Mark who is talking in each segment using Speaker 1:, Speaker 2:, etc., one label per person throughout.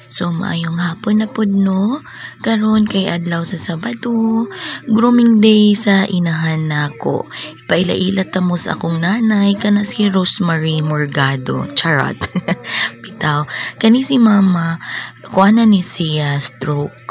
Speaker 1: So maayong hapon na pod no. Karon kay adlaw sa Sabado, grooming day sa inahan nako. Ipaila-ila ta mo sa akong nanay kana si Rosemary Morgado. Charot. Bitaw kani si mama kuana ni siya stroke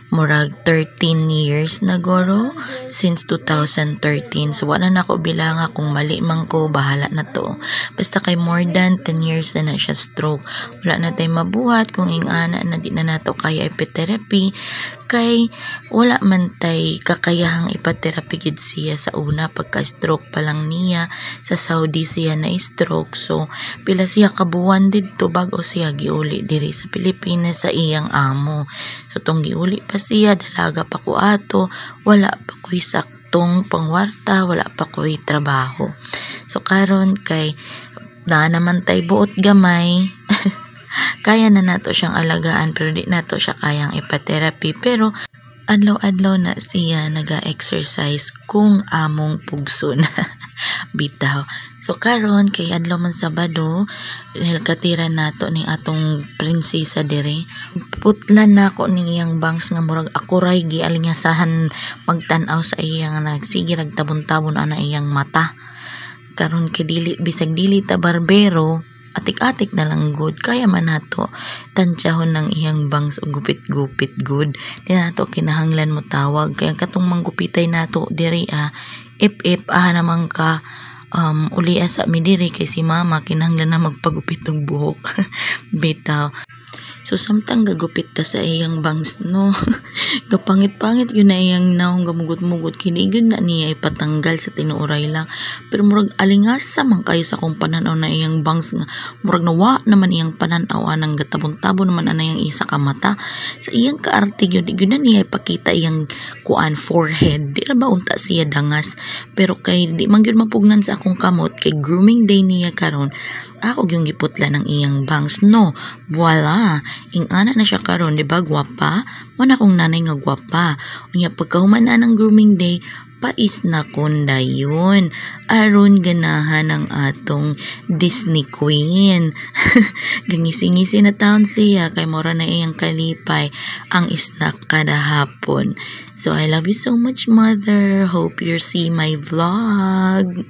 Speaker 1: murag 13 years na goro since 2013. So wala na ako bilang kung mali man ko, bahala na to. Basta kay more than 10 years na siya stroke. Wala na tayo mabuhat kung ingana na di na nato kaya ipitherapy kay wala man tay kakayahang ipatherapy gid siya sa una pagka-stroke pa lang niya. Sa Saudi siya na stroke, so pila siya kabuwan didto bago siya giuli diri sa Pilipinas sa iyang amo. So tong giuli pa siya, dalaga pa ko ato, wala pa ko'y saktong pangwarta, wala pa ko'y trabaho. So karon kay na naman tay buot gamay kaya na nato siyang alagaan pero di nato siya kayang ipatherapy. Pero adlaw-adlaw na siya naga-exercise kung among pugson. Bitaw. So karon kay adlaw man Sabado, nilkatira nato ni atong prinsesa dire. Putlan na ako ni iyang bangs nga murag ako ray gialingasahan magtan-aw sa iyang nagsige nagtabon-tabon ana iyang mata. Karon kay dili bisag dili ta barbero, atik-atik na lang good kaya man nato tansyahon ng iyang bangs og gupit-gupit good. Di nato kinahanglan mo tawag kaya katong manggupitay nato diri if naman ka uli sa mi diri kay si mama kinahanglan na magpagupit og buhok. Bitaw. So samtang gagupit ta sa iyang bangs no. Gapangit-pangit yun na iyang naong gamugot-mugot kini gyud na niya ipatanggal sa tinuoray lang. Pero murag alingasa man kayo sa kong pananaw na iyang bangs nga murag nawa naman iyang pananaw anang gatabon-tabon naman ana iyang isa ka mata. Sa iyang kaarte gyud na niya ipakita iyang kuan forehead. Di ra ba unta siya dangas. Pero kay di man gyud mapugnan sa akong kamot kay grooming day niya karon. Ako yung giputla ng iyang bangs no. Voila, ingana na siya karon, di ba gwapa? Wala akong nanay nga gwapa. Unya pagkahuman na ng grooming day, pais na kunda yun. Aron ganahan ang atong Disney Queen. Gangisi-ngisi na taon siya kay mora na iyang kalipay ang snack kada hapon. So I love you so much, mother. Hope you see my vlog.